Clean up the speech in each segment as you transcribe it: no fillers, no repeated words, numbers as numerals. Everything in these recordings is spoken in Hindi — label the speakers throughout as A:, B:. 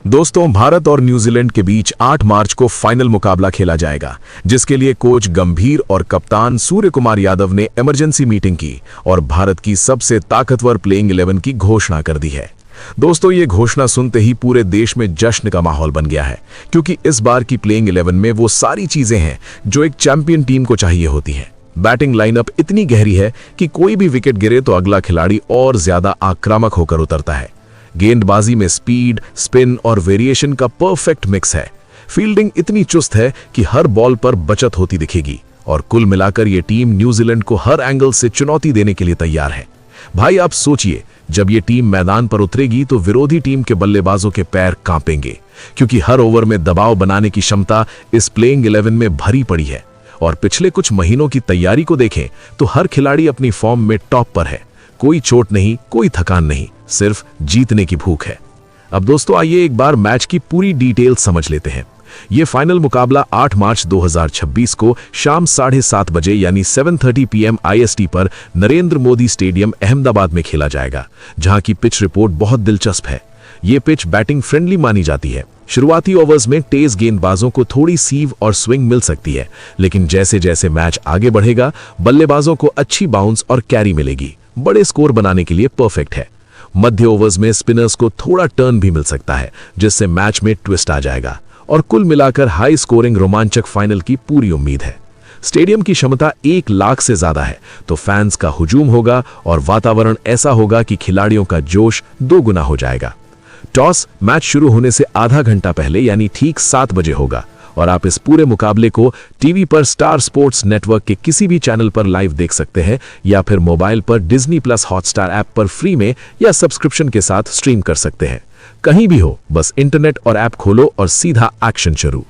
A: दोस्तों, भारत और न्यूजीलैंड के बीच 8 मार्च को फाइनल मुकाबला खेला जाएगा, जिसके लिए कोच गंभीर और कप्तान सूर्य कुमार यादव ने इमरजेंसी मीटिंग की और भारत की सबसे ताकतवर प्लेइंग 11 की घोषणा कर दी है। दोस्तों, ये घोषणा सुनते ही पूरे देश में जश्न का माहौल बन गया है, क्योंकि इस बार की प्लेइंग 11 में वो सारी चीजें हैं जो एक चैंपियन टीम को चाहिए होती हैं। बैटिंग लाइनअप इतनी गहरी है कि कोई भी विकेट गिरे तो अगला खिलाड़ी और ज्यादा आक्रामक होकर उतरता है। गेंदबाजी में स्पीड, स्पिन और वेरिएशन का परफेक्ट मिक्स है। फील्डिंग इतनी चुस्त है कि हर बॉल पर बचत होती दिखेगी और कुल मिलाकर ये टीम न्यूजीलैंड को हर एंगल से चुनौती देने के लिए तैयार है। भाई, आप सोचिए, जब ये टीम मैदान पर उतरेगी तो विरोधी टीम के बल्लेबाजों के पैर कांपेंगे, क्योंकि हर ओवर में दबाव बनाने की क्षमता इस प्लेइंग 11 में भरी पड़ी है। और पिछले कुछ महीनों की तैयारी को देखें तो हर खिलाड़ी अपनी फॉर्म में टॉप पर है। कोई चोट नहीं, कोई थकान नहीं, सिर्फ जीतने की भूख है। अब दोस्तों, आइए एक बार मैच की पूरी डिटेल समझ लेते हैं। यह फाइनल मुकाबला 8 मार्च 2026 को शाम 7:30 बजे यानी 7:30 PM IST पर नरेंद्र मोदी स्टेडियम अहमदाबाद में खेला जाएगा, जहां की पिच रिपोर्ट बहुत दिलचस्प है। ये पिच बैटिंग फ्रेंडली मानी जाती है। शुरुआती ओवर्स में तेज गेंदबाजों को थोड़ी सीव और स्विंग मिल सकती है, लेकिन जैसे जैसे मैच आगे बढ़ेगा बल्लेबाजों को अच्छी बाउंस और कैरी मिलेगी। बड़े स्कोर बनाने के लिए परफेक्ट है। मध्य ओवर्स में स्पिनर्स को थोड़ा टर्न भी मिल सकता है, जिससे मैच में ट्विस्ट आ जाएगा और कुल मिलाकर हाई स्कोरिंग रोमांचक फाइनल की पूरी उम्मीद है। स्टेडियम की क्षमता 1 लाख से ज्यादा है, तो फैंस का हुजूम होगा और वातावरण ऐसा होगा कि खिलाड़ियों का जोश 2 गुना हो जाएगा। टॉस मैच शुरू होने से आधा घंटा पहले यानी ठीक 7 बजे होगा और आप इस पूरे मुकाबले को टीवी पर स्टार स्पोर्ट्स नेटवर्क के किसी भी चैनल पर लाइव देख सकते हैं या फिर मोबाइल पर डिज्नी प्लस हॉटस्टार ऐप पर फ्री में या सब्सक्रिप्शन के साथ स्ट्रीम कर सकते हैं। कहीं भी हो, बस इंटरनेट और ऐप खोलो और सीधा एक्शन शुरू।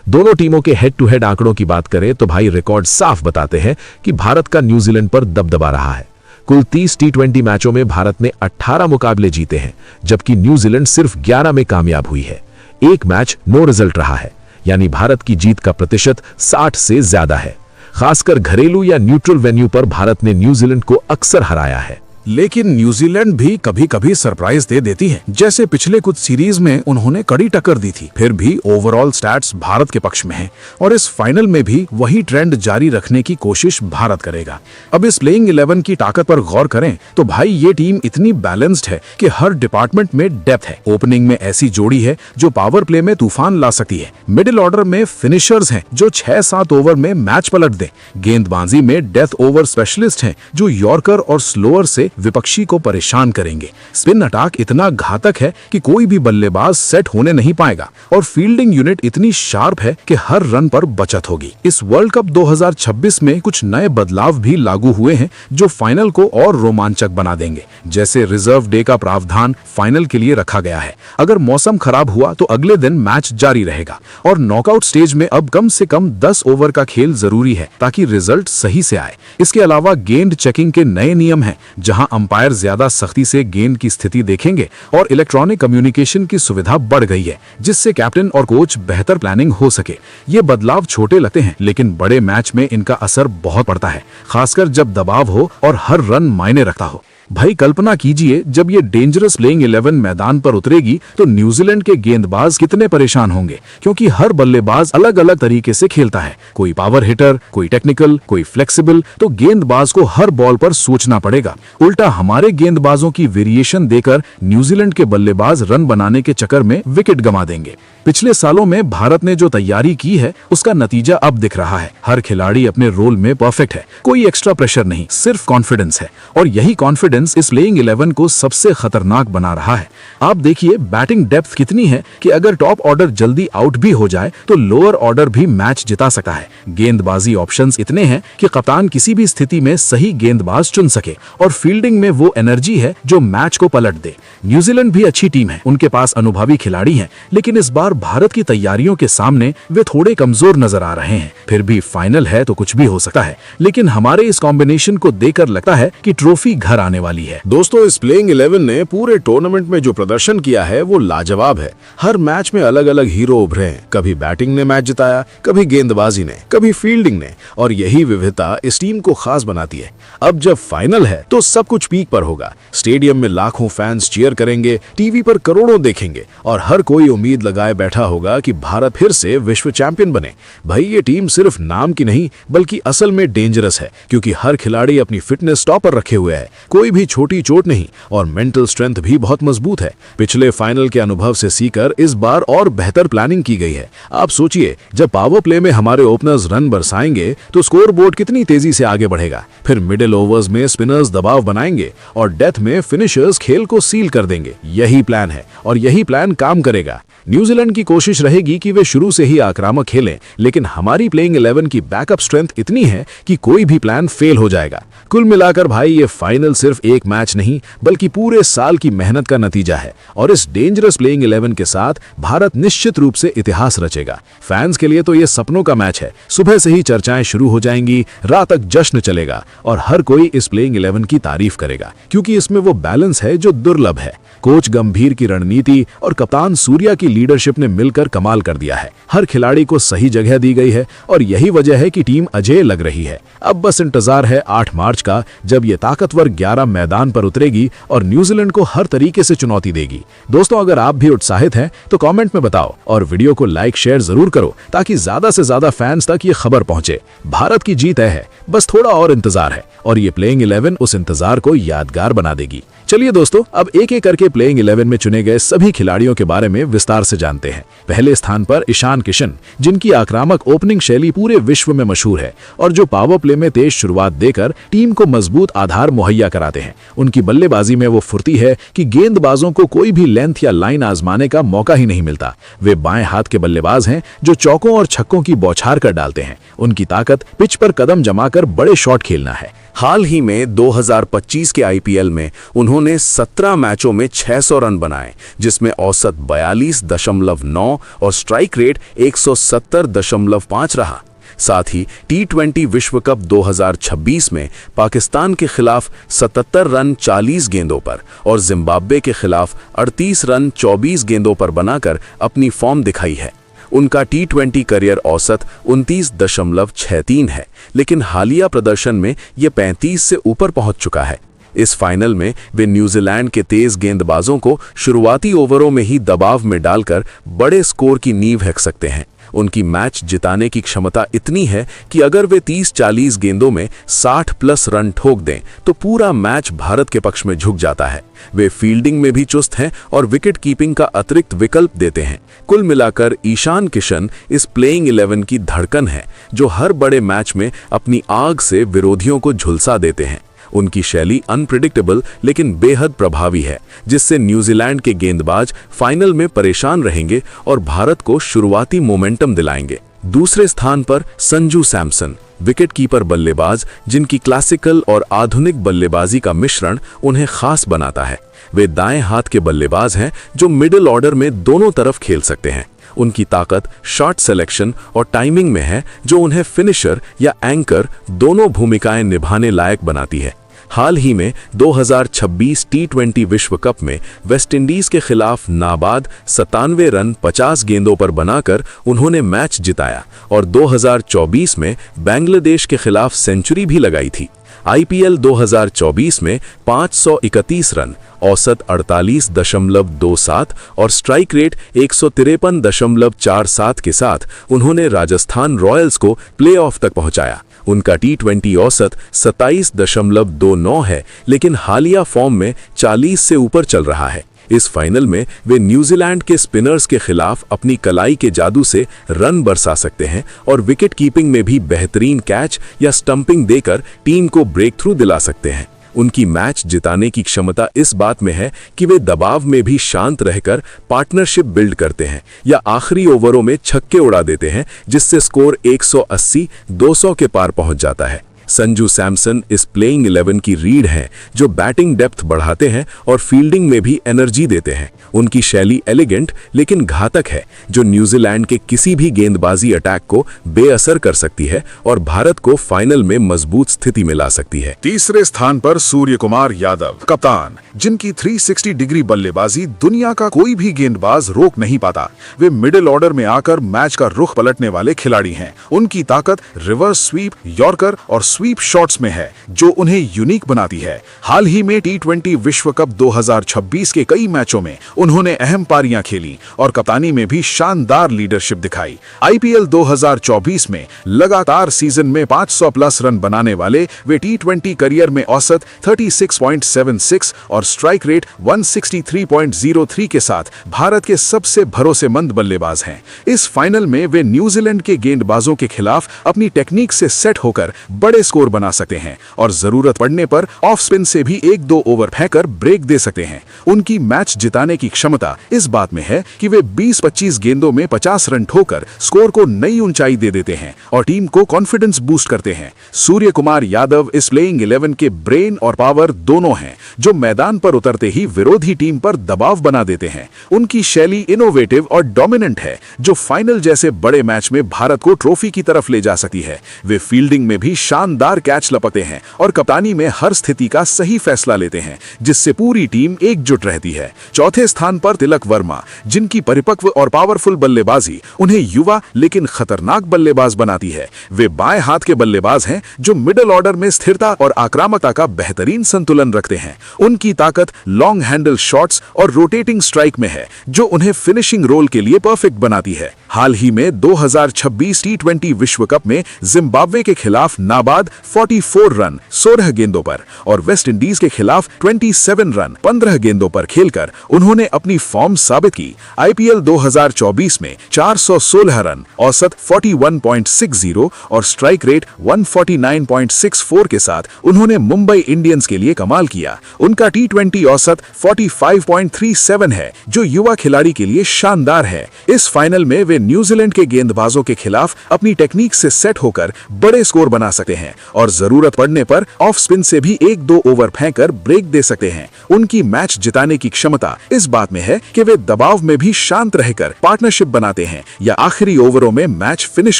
A: दोनों टीमों के हेड टू हेड आंकड़ों की बात करें तो भाई रिकॉर्ड साफ बताते हैं कि भारत का न्यूजीलैंड पर दबदबा रहा है। कुल 30 T20 मैचों में भारत ने 18 मुकाबले जीते हैं, जबकि न्यूजीलैंड सिर्फ 11 में कामयाब हुई है। एक मैच नो रिजल्ट रहा है, यानी भारत की जीत का प्रतिशत 60 से ज्यादा है। खासकर घरेलू या न्यूट्रल वेन्यू पर भारत ने न्यूजीलैंड को अक्सर हराया है।
B: लेकिन न्यूजीलैंड भी कभी कभी सरप्राइज दे देती है, जैसे पिछले कुछ सीरीज में उन्होंने कड़ी टक्कर दी थी। फिर भी ओवरऑल स्टैट्स भारत के पक्ष में हैं और इस फाइनल में भी वही ट्रेंड जारी रखने की कोशिश भारत करेगा। अब इस प्लेइंग 11 की ताकत पर गौर करें तो भाई ये टीम इतनी बैलेंस्ड है कि हर डिपार्टमेंट में डेप्थ है। ओपनिंग में ऐसी जोड़ी है जो पावर प्ले में तूफान ला सकती है। मिडिल ऑर्डर में फिनिशर्स हैं जो 6-7 ओवर में मैच पलट दें। गेंदबाजी में डेथ ओवर स्पेशलिस्ट हैं जो यॉर्कर और स्लोअर से विपक्षी को परेशान करेंगे। स्पिन अटैक इतना घातक है कि कोई भी बल्लेबाज सेट होने नहीं पाएगा और फील्डिंग यूनिट इतनी शार्प है कि हर रन पर बचत होगी। इस वर्ल्ड कप 2026 में कुछ नए बदलाव भी लागू हुए हैं जो फाइनल को और रोमांचक बना देंगे। जैसे रिजर्व डे का प्रावधान फाइनल के लिए रखा गया है। अगर मौसम खराब हुआ तो अगले दिन मैच जारी रहेगा और नॉकआउट स्टेज में अब कम से कम 10 ओवर का खेल जरूरी है ताकि रिजल्ट सही से आए। इसके अलावा गेंद चेकिंग के नए नियम हैं, जहां अंपायर ज्यादा सख्ती से गेंद की स्थिति देखेंगे और इलेक्ट्रॉनिक कम्युनिकेशन की सुविधा बढ़ गई है, जिससे कैप्टन और कोच बेहतर प्लानिंग हो सके। ये बदलाव छोटे लगते हैं, लेकिन बड़े मैच में इनका असर बहुत पड़ता है, खासकर जब दबाव हो और हर रन मायने रखता हो। भाई कल्पना कीजिए, जब ये डेंजरस प्लेइंग 11 मैदान पर उतरेगी तो न्यूजीलैंड के गेंदबाज कितने परेशान होंगे, क्योंकि हर बल्लेबाज अलग अलग तरीके से खेलता है। कोई पावर हिटर, कोई टेक्निकल, कोई फ्लेक्सिबल, तो गेंदबाज को हर बॉल पर सोचना पड़ेगा। उल्टा हमारे गेंदबाजों की वेरिएशन देकर न्यूजीलैंड के बल्लेबाज रन बनाने के चक्कर में विकेट गंवा देंगे। पिछले सालों में भारत ने जो तैयारी की है उसका नतीजा अब दिख रहा है। हर खिलाड़ी अपने रोल में परफेक्ट है, कोई एक्स्ट्रा प्रेशर नहीं, सिर्फ कॉन्फिडेंस है और यही कॉन्फिडेंस इस प्लेइंग 11 को सबसे खतरनाक बना रहा है। आप देखिए बैटिंग डेप्थ कितनी है कि अगर टॉप ऑर्डर जल्दी आउट भी हो जाए तो लोअर ऑर्डर भी मैच जिता सकता है। गेंदबाजी ऑप्शंस इतने हैं कि कप्तान किसी भी स्थिति में सही गेंदबाज चुन सके और फील्डिंग में वो एनर्जी है जो मैच को पलट दे। न्यूजीलैंड भी अच्छी टीम है, उनके पास अनुभवी खिलाड़ी हैं, लेकिन इस बार भारत की तैयारियों के सामने वे थोड़े कमजोर नजर आ रहे हैं। फिर भी फाइनल है तो कुछ भी हो सकता है, लेकिन हमारे इस कॉम्बिनेशन को देखकर लगता है कि ट्रॉफी घर आने वाली है। दोस्तों, इस प्लेइंग 11 ने पूरे टूर्नामेंट में जो प्रदर्शन किया है वो लाजवाब है। हर मैच में अलग अलग हीरो उभरे हैं। कभी बैटिंग ने मैच जिताया, कभी गेंदबाजी ने, कभी फील्डिंग ने, और यही विविधता इस टीम को खास बनाती है। अब जब फाइनल है तो सब कुछ पीक पर होगा। स्टेडियम में लाखों फैंस चीयर करेंगे, टीवी पर करोड़ों देखेंगे और हर कोई उम्मीद लगाए बैठा होगा कि भारत फिर से विश्व चैंपियन बने। भाई, ये टीम सिर्फ नाम की नहीं बल्कि असल में डेंजरस है, क्योंकि हर खिलाड़ी अपनी फिटनेस टॉप पर रखे हुए है। कोई भी छोटी चोट नहीं और मेंटल स्ट्रेंथ भी बहुत मजबूत है। पिछले फाइनल के अनुभव से सीखकर इस बार और बेहतर प्लानिंग की गई है। आप सोचिए, जब पावर प्ले में हमारे ओपनर्स रन बरसाएंगे तो स्कोर बोर्ड कितनी तेजी से आगे बढ़ेगा। फिर मिडिल ओवर्स में स्पिनर्स दबाव बनाएंगे और डेथ में फिनिशर्स खेल को सील कर देंगे। यही प्लान है और यही प्लान काम करेगा। न्यूजीलैंड की कोशिश रहेगी कि वे शुरू से ही आक्रामक खेलें, लेकिन हमारी प्लेइंग 11 की बैकअप स्ट्रेंथ इतनी है कि कोई भी प्लान फेल हो जाएगा। कुल मिलाकर भाई, ये फाइनल सिर्फ एक मैच नहीं बल्कि पूरे साल की मेहनत का नतीजा है और इस डेंजरस प्लेइंग 11 के साथ भारत निश्चित रूप से इतिहास रचेगा। फैंस के लिए तो ये सपनों का मैच है। सुबह से ही चर्चाएं शुरू हो जाएंगी, रात तक जश्न चलेगा और हर कोई इस प्लेइंग 11 की तारीफ करेगा, क्योंकि इसमें वो बैलेंस है जो दुर्लभ है। कोच गंभीर की रणनीति और कप्तान सूर्या की लीडरशिप ने मिलकर कमाल कर दिया है। हर खिलाड़ी को सही जगह दी गई है और यही वजह है कि टीम अजेय लग रही है। अब बस इंतजार है 8 मार्च का, जब ये ताकतवर 11 मैदान पर उतरेगी और न्यूजीलैंड को हर तरीके से चुनौती देगी। दोस्तों, अगर आप भी उत्साहित हैं तो कमेंट में बताओ और वीडियो को लाइक शेयर जरूर करो ताकि ज्यादा से ज्यादा फैंस तक ये खबर पहुंचे। भारत की जीत है, बस थोड़ा और इंतजार है और ये प्लेइंग 11 उस इंतजार को यादगार बना देगी। चलिए दोस्तों, अब एक एक करके प्लेइंग 11 में चुने गए सभी खिलाड़ियों के बारे में विस्तार से जानते हैं। पहले स्थान पर ईशान किशन, जिनकी आक्रामक ओपनिंग शैली पूरे विश्व में मशहूर है और जो पावर प्ले में तेज शुरुआत देकर टीम को मजबूत आधार मुहैया कराते हैं। उनकी बल्लेबाजी में वो फुर्ती है कि गेंदबाजों को कोई भी लेंथ या लाइन आजमाने का मौका ही नहीं मिलता। वे बाएं हाथ के बल्लेबाज हैं जो चौकों और छक्कों की बौछार कर डालते हैं। उनकी ताकत पिच पर कदम जमाकर बड़े शॉट खेलना है।
C: हाल ही में 2025 के आईपीएल में उन्होंने 17 मैचों में 600 रन बनाए, जिसमें औसत 42.9 और स्ट्राइक रेट 170.5 रहा। साथ ही T20 विश्व कप 2026 में पाकिस्तान के खिलाफ 77 रन 40 गेंदों पर और जिम्बाब्वे के खिलाफ 38 रन 24 गेंदों पर बनाकर अपनी फॉर्म दिखाई है। उनका T20 करियर औसत 29.63 है, लेकिन हालिया प्रदर्शन में ये 35 से ऊपर पहुंच चुका है। इस फाइनल में वे न्यूजीलैंड के तेज गेंदबाजों को शुरुआती ओवरों में ही दबाव में डालकर बड़े स्कोर की नींव रख सकते हैं। उनकी मैच जिताने की क्षमता इतनी है कि अगर वे 30-40 गेंदों में 60+ रन ठोक दें तो पूरा मैच भारत के पक्ष में झुक जाता है। वे फील्डिंग में भी चुस्त हैं और विकेट कीपिंग का अतिरिक्त विकल्प देते हैं। कुल मिलाकर ईशान किशन इस प्लेइंग 11 की धड़कन है, जो हर बड़े मैच में अपनी आग से विरोधियों को झुलसा देते हैं। उनकी शैली अनप्रेडिक्टेबल लेकिन बेहद प्रभावी है, जिससे न्यूजीलैंड के गेंदबाज फाइनल में परेशान रहेंगे और भारत को शुरुआती मोमेंटम दिलाएंगे। दूसरे स्थान पर संजू सैमसन, विकेटकीपर बल्लेबाज, जिनकी क्लासिकल और आधुनिक बल्लेबाजी का मिश्रण उन्हें खास बनाता है। वे दाएं हाथ के बल्लेबाज हैं जो मिडिल ऑर्डर में दोनों तरफ खेल सकते हैं। उनकी ताकत शॉट सिलेक्शन और टाइमिंग में है, जो उन्हें फिनिशर या एंकर दोनों भूमिकाएं निभाने लायक बनाती है। हाल ही में 2026 T20 विश्व कप में वेस्टइंडीज के खिलाफ नाबाद 97 रन 50 गेंदों पर बनाकर उन्होंने मैच जिताया और 2024 में बांग्लादेश के खिलाफ सेंचुरी भी लगाई थी। आईपीएल 2024 में 531 रन, औसत 48.27 और स्ट्राइक रेट 153.47 के साथ उन्होंने राजस्थान रॉयल्स को प्लेऑफ तक पहुंचाया। उनका T20 औसत 27.29 है, लेकिन हालिया फॉर्म में 40 से ऊपर चल रहा है। इस फाइनल में वे न्यूजीलैंड के स्पिनर्स के खिलाफ अपनी कलाई के जादू से रन बरसा सकते हैं और विकेट कीपिंग में भी बेहतरीन कैच या स्टंपिंग देकर टीम को ब्रेक थ्रू दिला सकते हैं। उनकी मैच जिताने की क्षमता इस बात में है कि वे दबाव में भी शांत रहकर पार्टनरशिप बिल्ड करते हैं या आखिरी ओवरों में छक्के उड़ा देते हैं, जिससे स्कोर 180-200 के पार पहुंच जाता है। संजू सैमसन इस प्लेइंग 11 की रीढ़ हैं जो बैटिंग डेप्थ बढ़ाते हैं और फील्डिंग में भी एनर्जी देते हैं। उनकी शैली एलिगेंट लेकिन घातक है जो न्यूजीलैंड के किसी भी गेंदबाजी अटैक को बेअसर कर सकती है और भारत को फाइनल में मजबूत स्थिति में ला सकती है।
B: तीसरे स्थान पर सूर्य कुमार यादव, कप्तान, जिनकी 360 डिग्री बल्लेबाजी दुनिया का कोई भी गेंदबाज रोक नहीं पाता। वे मिडिल ऑर्डर में आकर मैच का रुख पलटने वाले खिलाड़ी हैं। उनकी ताकत रिवर्स स्वीप, यॉर्कर और स्वीप शॉट्स में है जो उन्हें यूनिक बनाती है। हाल ही में T20 विश्व कप 2026 के कई मैचों में उन्होंने अहम पारियां खेली और कप्तानी में भी शानदार लीडरशिप दिखाई। IPL 2024 में लगातार सीजन में 500 प्लस रन बनाने वाले वे T20 करियर में औसत 36.76 और स्ट्राइक रेट 163.03 के साथ भारत के सबसे भरोसेमंद बल्लेबाज हैं। इस फाइनल में वे न्यूजीलैंड के गेंदबाजों के खिलाफ अपनी टेक्निक से सेट होकर बड़े स्कोर बना सकते हैं और जरूरत पड़ने पर ऑफ स्पिन से भी 1-2 ओवर फेंककर ब्रेक दे सकते हैं। उनकी मैच जिताने की क्षमता इस बात में है कि वे 20-25 गेंदों में 50 रन ठोकर स्कोर को नई ऊंचाई दे देते हैं और टीम को कॉन्फिडेंस बूस्ट करते हैं। सूर्य कुमार यादव इस प्लेइंग 11 के ब्रेन और पावर दोनों हैं जो मैदान पर उतरते ही विरोधी टीम पर दबाव बना देते हैं। उनकी शैली इनोवेटिव और डोमिनेंट है जो फाइनल जैसे बड़े मैच में भारत को ट्रॉफी की तरफ ले जा सकती है। वे फील्डिंग में भी शानदार कैच लपकते हैं और कप्तानी में हर स्थिति का सही फैसला लेते हैं जिससे पूरी टीम एकजुट रहती है। चौथे स्थान पर तिलक वर्मा, जिनकी परिपक्व और पावरफुल बल्लेबाजी उन्हें युवा लेकिन खतरनाक बल्लेबाज बनाती है। वे बाएं हाथ के बल्लेबाज हैं जो मिडिल ऑर्डर में स्थिरता और आक्रामकता का बेहतरीन संतुलन रखते हैं। उनकी ताकत लॉन्ग हैंडल शॉट्स और रोटेटिंग स्ट्राइक में है जो उन्हें फिनिशिंग रोल के लिए परफेक्ट बनाती है। हाल ही में 2026 T20 विश्व कप में जिम्बाब्वे के खिलाफ नाबाद 44 रन 16 गेंदों पर और वेस्ट इंडीज के खिलाफ 27 रन 15 गेंदों पर खेलकर उन्होंने अपनी फॉर्म साबित की। IPL 2024 में 416 रन, औसत 41.60 और स्ट्राइक रेट 149.64 के साथ उन्होंने मुंबई इंडियंस के लिए कमाल किया। उनका T20 औसत 45.37 है जो युवा खिलाड़ी के लिए शानदार है। इस फाइनल में वे न्यूजीलैंड के गेंदबाजों के खिलाफ अपनी टेक्निक से सेट होकर बड़े स्कोर बना सकते हैं और जरूरत पड़ने पर ऑफ स्पिन से भी 1-2 ओवर फेंककर ब्रेक दे सकते हैं। उनकी मैच जिताने की क्षमता इस बात में है कि वे दबाव में भी शांत रहकर पार्टनरशिप बनाते हैं या आखिरी ओवरों में मैच फिनिश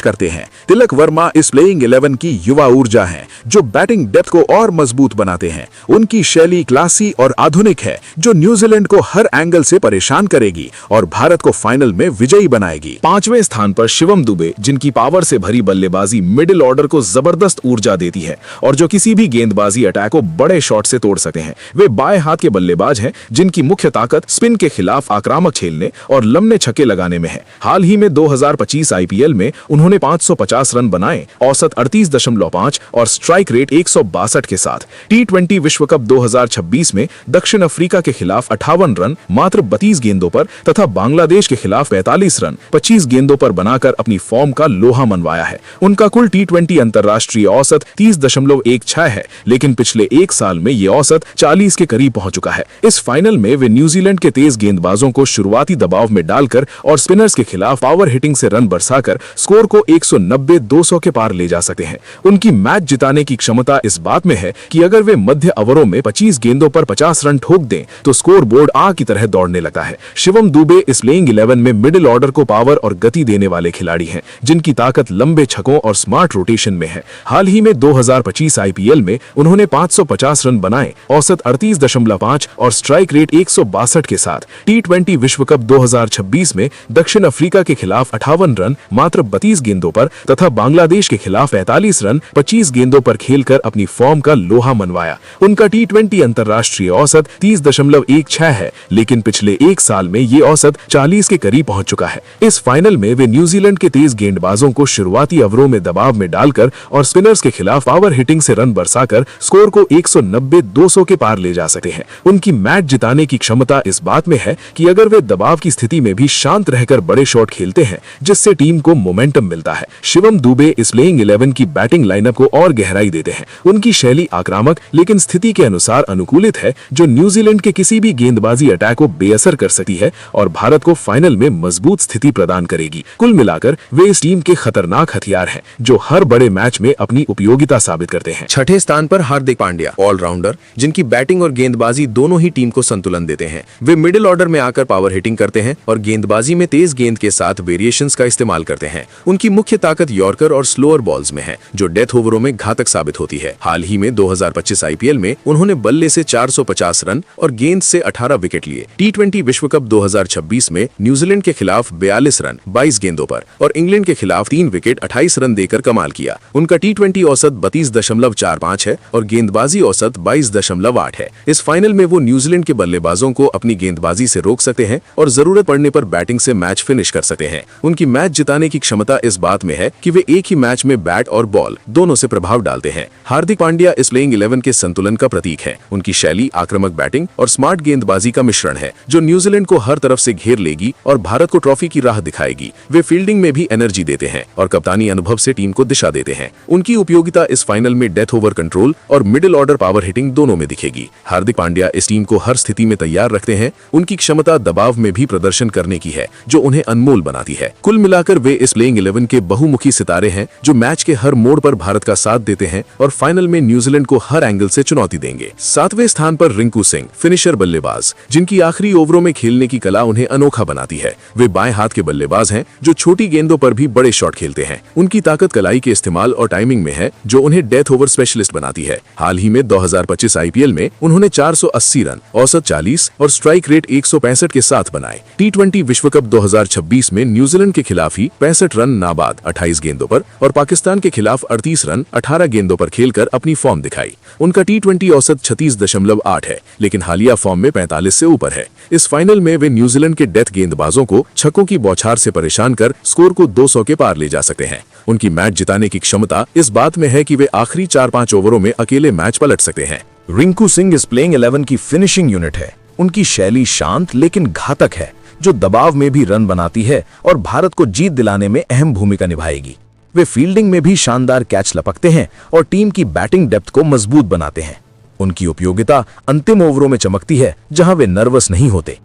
B: करते हैं। तिलक वर्मा इस प्लेइंग 11 की युवा ऊर्जा है जो बैटिंग डेप्थ को और मजबूत बनाते हैं। उनकी शैली क्लासी और आधुनिक है जो न्यूजीलैंड को हर एंगल से परेशान करेगी और भारत को फाइनल में विजयी बनाएगी।
A: पांचवें स्थान पर शिवम दुबे, जिनकी पावर से भरी बल्लेबाजी मिडिल ऑर्डर को जबरदस्त ऊर्जा देती है और जो किसी भी गेंदबाजी अटैक को बड़े शॉट से तोड़ सकते हैं। वे बाएं हाथ के बल्लेबाज हैं जिनकी मुख्य ताकत स्पिन के खिलाफ आक्रामक खेलने और लंबे छक्के लगाने में है। हाल ही में 2025 IPL में उन्होंने 550 रन बनाए, औसत 38.5 और स्ट्राइक रेट 162 के साथ। T20 विश्व कप 2026 में दक्षिण अफ्रीका के खिलाफ 58 रन मात्र 32 गेंदों पर तथा बांग्लादेश के खिलाफ 45 रन 25 गेंदों पर बनाकर अपनी फॉर्म का लोहा मनवाया है। उनका कुल T20 अंतरराष्ट्रीय औसत 30.16 है, लेकिन पिछले एक साल में ये औसत 40 के करीब पहुंच चुका है। इस फाइनल में वे न्यूजीलैंड के तेज गेंदबाजों को शुरुआती दबाव में डालकर और स्पिनर्स के खिलाफ पावर हिटिंग से रन बरसाकर स्कोर को 190-200 के पार ले जा सकते हैं। उनकी मैच जिताने की क्षमता इस बात में है कि अगर वे मध्य ओवरों में 25 गेंदों पर 50 रन ठोक दें तो स्कोर बोर्ड आग की तरह दौड़ने लगता है। शिवम दुबे इस प्लेइंग 11 में मिडिल ऑर्डर को पावर और गति देने वाले खिलाड़ी हैं जिनकी ताकत लंबे छक्कों और स्मार्ट रोटेशन में है। हाल ही में 2025 IPL में उन्होंने 550 रन बनाए, औसत 38.5 और स्ट्राइक रेट 162 के साथ। T20 विश्व कप 2026 में दक्षिण अफ्रीका के खिलाफ 58 रन मात्र 32 गेंदों पर तथा बांग्लादेश के खिलाफ 45 रन 25 गेंदों पर खेलकर अपनी फॉर्म का लोहा मनवाया। उनका T20 अंतरराष्ट्रीय औसत 30.16 है, लेकिन पिछले एक साल में ये औसत 40 के करीब पहुंच चुका है। इस फाइनल में वे न्यूजीलैंड के तेज गेंदबाजों को शुरुआती ओवरों में दबाव में डालकर और स्पिनर्स के खिलाफ पावर हिटिंग से रन बरसाकर स्कोर को 190-200 के पार ले जा सकते हैं। उनकी मैच जिताने की क्षमता इस बात में है कि अगर वे दबाव की स्थिति में भी शांत रहकर बड़े शॉट खेलते हैं जिससे टीम को मोमेंटम मिलता है। शिवम दुबे इस प्लेइंग 11 की बैटिंग लाइनअप को और गहराई देते हैं। उनकी शैली आक्रामक लेकिन स्थिति के अनुसार अनुकूलित है जो न्यूजीलैंड के किसी भी गेंदबाजी अटैक को बेअसर कर सकती है और भारत को फाइनल में मजबूत स्थिति प्रदान
B: प्रदान करेगी। कुल मिलाकर वे इस टीम के खतरनाक हथियार हैं जो हर बड़े मैच में अपनी उपयोगिता साबित करते हैं।
D: छठे स्थान पर हार्दिक पांड्या, ऑलराउंडर, जिनकी बैटिंग और गेंदबाजी दोनों ही टीम को संतुलन देते हैं। वे मिडिल ऑर्डर में आकर पावर हिटिंग करते हैं और गेंदबाजी में तेज गेंद के साथ वेरिएशंस का इस्तेमाल करते हैं। उनकी मुख्य ताकत यॉर्कर और स्लोअर बॉल्स में है, जो डेथ ओवरों में घातक साबित होती है। हाल ही में 2025 आईपीएल में उन्होंने बल्ले से 450 रन और गेंद से 18 विकेट लिए। टी20 विश्व कप 2026 में न्यूजीलैंड के खिलाफ 42 रन 22 गेंदों पर और इंग्लैंड के खिलाफ 3 विकेट 28 रन देकर कमाल किया। उनका टी20 औसत 32.45 है और गेंदबाजी औसत 22.8 है। इस फाइनल में वो न्यूजीलैंड के बल्लेबाजों को अपनी गेंदबाजी से रोक सकते हैं और जरूरत पड़ने पर बैटिंग से मैच फिनिश कर सकते हैं। उनकी मैच जिताने की क्षमता इस बात में है कि वे एक ही मैच में बैट और बॉल दोनों से प्रभाव डालते हैं। हार्दिक पांड्या इस प्लेइंग 11 के संतुलन का प्रतीक है। उनकी शैली आक्रामक बैटिंग और स्मार्ट गेंदबाजी का मिश्रण है, जो न्यूजीलैंड को हर तरफ से घेर लेगी और भारत को ट्रॉफी की राह दिखाएगी। वे फील्डिंग में भी एनर्जी देते हैं और कप्तानी अनुभव से टीम को दिशा देते हैं। उनकी उपयोगिता इस फाइनल में डेथ ओवर कंट्रोल और मिडिल ऑर्डर पावर हिटिंग दोनों में दिखेगी। हार्दिक पांड्या इस टीम को हर स्थिति में तैयार रखते हैं। उनकी क्षमता दबाव में भी प्रदर्शन करने की है, जो उन्हें अनमोल बनाती है। कुल मिलाकर वे इस प्लेइंग 11 के बहुमुखी सितारे हैं, जो मैच के हर मोड़ पर भारत का साथ देते हैं और फाइनल में न्यूजीलैंड को हर एंगल से चुनौती देंगे। 7वें स्थान पर रिंकू सिंह, फिनिशर बल्लेबाज, जिनकी आखिरी ओवरों में खेलने की कला उन्हें अनोखा बनाती है। वे बाएं हाथ के बल्लेबाज हैं, जो छोटी गेंदों पर भी बड़े शॉट खेलते हैं। उनकी ताकत कलाई के इस्तेमाल और टाइमिंग में है, जो उन्हें डेथ ओवर स्पेशलिस्ट बनाती है। हाल ही में 2025 आईपीएल में उन्होंने 480 रन, औसत 40 और स्ट्राइक रेट 165 के साथ बनाए। टी20 विश्व कप 2026 में न्यूजीलैंड के खिलाफ ही 65 रन नाबाद 28 गेंदों पर और पाकिस्तान के खिलाफ 38 रन 18 गेंदों पर खेलकर अपनी फॉर्म दिखाई। उनका टी20 औसत 36.8 है, लेकिन हालिया फॉर्म में 45 से ऊपर है। इस फाइनल में वे न्यूजीलैंड के डेथ गेंदबाजों को छक्कों की बौछार से परेशान कर स्कोर को 200 के पार ले जा सकते हैं। उनकी मैच जिताने की क्षमता इस बात में है कि वे आखिरी 4-5 ओवरों में अकेले मैच पलट सकते हैं।
A: रिंकू सिंह इस प्लेइंग 11 की फिनिशिंग यूनिट है। उनकी शैली शांत लेकिन घातक है, जो दबाव में भी रन बनाती है और भारत को जीत दिलाने में अहम भूमिका निभाएगी। वे फील्डिंग में भी शानदार कैच लपकते हैं और टीम की बैटिंग डेप्थ को मजबूत बनाते हैं। उनकी उपयोगिता अंतिम ओवरों में चमकती है, जहां वे नर्वस नहीं होते।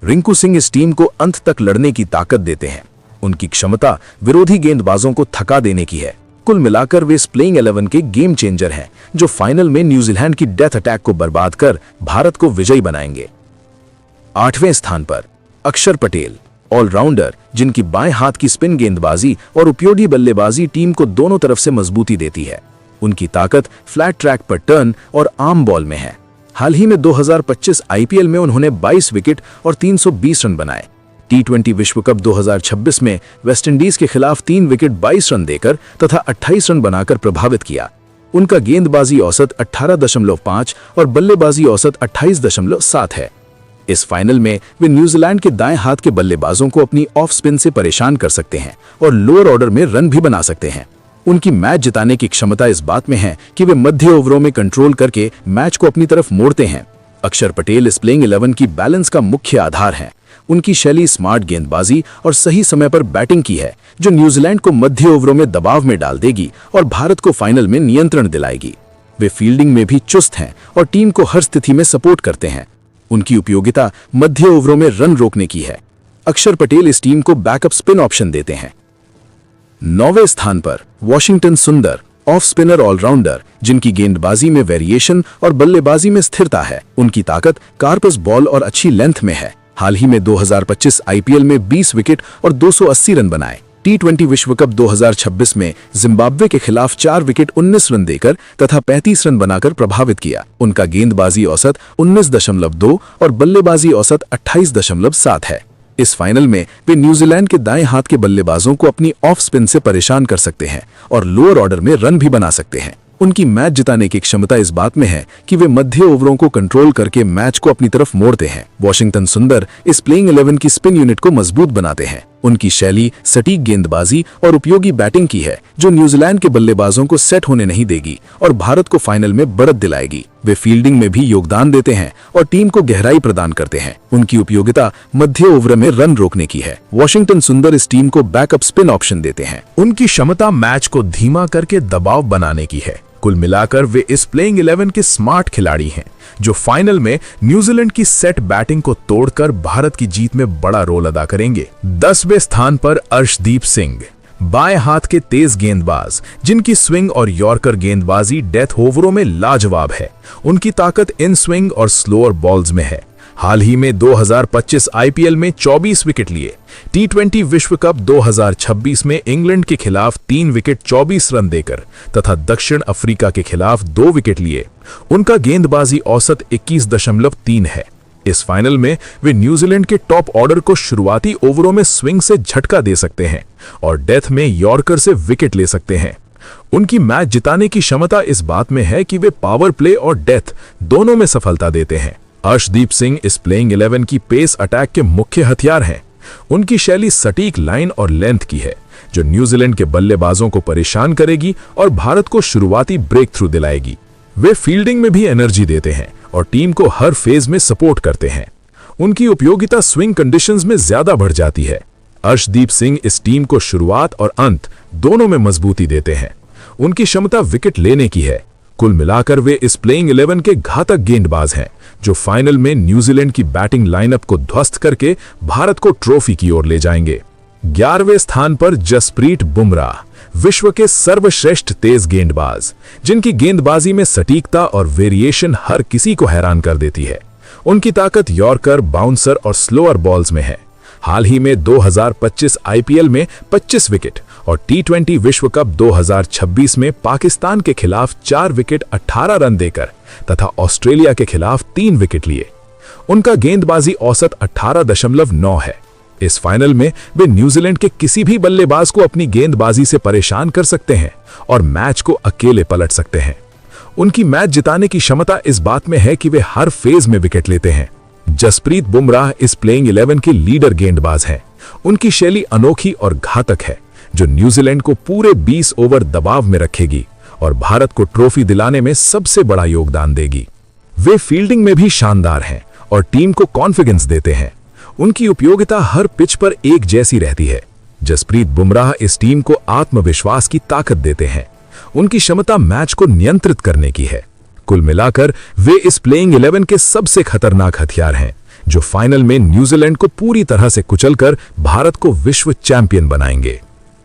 A: रिंकू सिंह इस टीम को अंत तक लड़ने की ताकत देते हैं। उनकी क्षमता विरोधी गेंदबाजों को थका देने की है। कुल मिलाकर वे इस प्लेइंग 11 के गेम चेंजर हैं, जो फाइनल में न्यूजीलैंड की डेथ अटैक को बर्बाद कर भारत को विजयी बनाएंगे। 8वें स्थान पर अक्षर पटेल, ऑलराउंडर, जिनकी बाएं हाथ की स्पिन गेंदबाजी और उपयोगी बल्लेबाजी टीम को दोनों तरफ से मजबूती देती है। उनकी ताकत फ्लैट ट्रैक पर टर्न और आर्म बॉल में है। हाल ही में 2025 आईपीएल में उन्होंने 22 विकेट और 320 रन बनाए। टी20 विश्व कप 2026 में वेस्टइंडीज के खिलाफ 3 विकेट 22 रन देकर तथा 28 रन बनाकर प्रभावित किया। उनका गेंदबाजी औसत 18.5 और बल्लेबाजी औसत 28.7 है। इस फाइनल में वे न्यूजीलैंड के दाएं हाथ के बल्लेबाजों को अपनी ऑफ स्पिन से परेशान कर सकते हैं और लोअर ऑर्डर में रन भी बना सकते हैं। उनकी मैच जिताने की क्षमता इस बात में है कि वे मध्य ओवरों में कंट्रोल करके मैच को अपनी तरफ मोड़ते हैं। अक्षर पटेल इस प्लेइंग 11 की बैलेंस का मुख्य आधार है। उनकी शैली स्मार्ट गेंदबाजी और सही समय पर बैटिंग की है, जो न्यूजीलैंड को मध्य ओवरों में दबाव में डाल देगी और भारत को फाइनल में नियंत्रण दिलाएगी। वे फील्डिंग में भी चुस्त हैं और टीम को हर स्थिति में सपोर्ट करते हैं। उनकी उपयोगिता मध्य ओवरों में रन रोकने की है। अक्षर पटेल इस टीम को बैकअप स्पिन ऑप्शन देते हैं। 9वें स्थान पर वॉशिंगटन सुंदर, ऑफ स्पिनर ऑलराउंडर, जिनकी गेंदबाजी में वेरिएशन और बल्लेबाजी में स्थिरता है। उनकी ताकत कार्पस बॉल और अच्छी लेंथ में है। हाल ही में 2025 आईपीएल में 20 विकेट और 280 रन बनाए। टी20 विश्व कप 2026 में जिम्बाब्वे के खिलाफ 4 विकेट 19 रन देकर तथा 35 रन बनाकर प्रभावित किया। उनका गेंदबाजी औसत 19.2 और बल्लेबाजी औसत 28.7 है। इस फाइनल में वे न्यूजीलैंड के दाएं हाथ के बल्लेबाजों को अपनी ऑफ स्पिन से परेशान कर सकते हैं और लोअर ऑर्डर में रन भी बना सकते हैं। उनकी मैच जिताने की क्षमता इस बात में है कि वे मध्य ओवरों को कंट्रोल करके मैच को अपनी तरफ मोड़ते हैं। वॉशिंगटन सुंदर इस प्लेइंग 11 की स्पिन यूनिट को मजबूत बनाते हैं। उनकी शैली सटीक गेंदबाजी और उपयोगी बैटिंग की है, जो न्यूजीलैंड के बल्लेबाजों को सेट होने नहीं देगी और भारत को फाइनल में बढ़त दिलाएगी। वे फील्डिंग में भी योगदान देते हैं और टीम को गहराई प्रदान करते हैं। उनकी उपयोगिता मध्य ओवर में रन रोकने की है। वॉशिंगटन सुंदर इस टीम को बैकअप स्पिन ऑप्शन देते हैं। उनकी क्षमता मैच को धीमा करके दबाव बनाने की है।
C: कुल मिलाकर वे इस प्लेइंग 11 के स्मार्ट खिलाड़ी हैं जो फाइनल में न्यूजीलैंड की सेट बैटिंग को तोड़कर भारत की जीत में बड़ा रोल अदा करेंगे। 10वें स्थान पर अर्शदीप सिंह, बाएं हाथ के तेज गेंदबाज जिनकी स्विंग और यॉर्कर गेंदबाजी डेथ ओवरों में लाजवाब है। उनकी ताकत इन स्विंग और स्लोअर बॉल्स में है। हाल ही में 2025 आईपीएल में 24 विकेट लिए। टी20 विश्व कप 2026 में इंग्लैंड के खिलाफ 3 विकेट 24 रन देकर तथा दक्षिण अफ्रीका के खिलाफ 2 विकेट लिए। उनका गेंदबाजी औसत 21.3 है। इस फाइनल में वे न्यूजीलैंड के टॉप ऑर्डर को शुरुआती ओवरों में स्विंग से झटका दे सकते हैं और डेथ में यॉर्कर से विकेट ले सकते हैं। उनकी मैच जिताने की क्षमता इस बात में है कि वे पावर प्ले और डेथ दोनों में सफलता देते हैं। अर्शदीप सिंह इस प्लेइंग 11 की पेस अटैक के मुख्य हथियार हैं। उनकी शैली सटीक लाइन और लेंथ की है जो न्यूजीलैंड के बल्लेबाजों को परेशान करेगी और भारत को शुरुआती ब्रेक थ्रू दिलाएगी। वे फील्डिंग में भी एनर्जी देते हैं और टीम को हर फेज में सपोर्ट करते हैं। उनकी उपयोगिता स्विंग कंडीशंस में ज्यादा बढ़ जाती है। अर्शदीप सिंह इस टीम को शुरुआत और अंत दोनों में मजबूती देते हैं। उनकी क्षमता विकेट लेने की है। कुल मिलाकर वे इस प्लेइंग 11 के घातक गेंदबाज हैं जो फाइनल में न्यूजीलैंड की बैटिंग लाइनअप को ध्वस्त करके भारत को ट्रॉफी की ओर ले जाएंगे। 11वें स्थान पर जसप्रीत बुमराह, विश्व के सर्वश्रेष्ठ तेज गेंदबाज जिनकी गेंदबाजी में सटीकता और वेरिएशन हर किसी को हैरान कर देती है। उनकी ताकत यॉर्कर, बाउंसर और स्लोअर बॉल्स में है। हाल ही में 2025 आईपीएल में 25 विकेट और टी20 विश्व कप 2026 में पाकिस्तान के खिलाफ 4 विकेट 18 रन देकर तथा ऑस्ट्रेलिया के खिलाफ 3 विकेट लिए। उनका गेंदबाजी औसत 18.9 है। इस फाइनल में वे न्यूजीलैंड के किसी भी बल्लेबाज को अपनी गेंदबाजी से परेशान कर सकते हैं और मैच को अकेले पलट सकते हैं। उनकी मैच जिताने की क्षमता इस बात में है कि वे हर फेज में विकेट लेते हैं। जसप्रीत बुमराह इस प्लेइंग 11 के लीडर गेंदबाज हैं। उनकी शैली अनोखी और घातक है जो न्यूजीलैंड को पूरे 20 ओवर दबाव में रखेगी और भारत को ट्रॉफी दिलाने में सबसे बड़ा योगदान देगी। वे फील्डिंग में भी शानदार हैं और टीम को कॉन्फिडेंस देते हैं। उनकी उपयोगिता हर पिच पर एक जैसी रहती है। जसप्रीत बुमराह इस टीम को आत्मविश्वास की ताकत देते हैं। उनकी क्षमता मैच को नियंत्रित करने की है। कुल मिलाकर वे इस प्लेइंग 11 के सबसे खतरनाक हथियार हैं जो फाइनल में न्यूजीलैंड को पूरी तरह से कुचलकर भारत को विश्व चैंपियन बनाएंगे।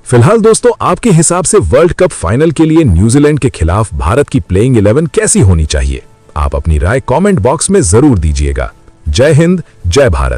C: फिलहाल दोस्तों, आपके हिसाब से वर्ल्ड कप फाइनल के लिए न्यूजीलैंड के खिलाफ भारत की प्लेइंग 11 कैसी होनी चाहिए? आप अपनी राय कमेंट बॉक्स में जरूर दीजिएगा। जय हिंद, जय भारत।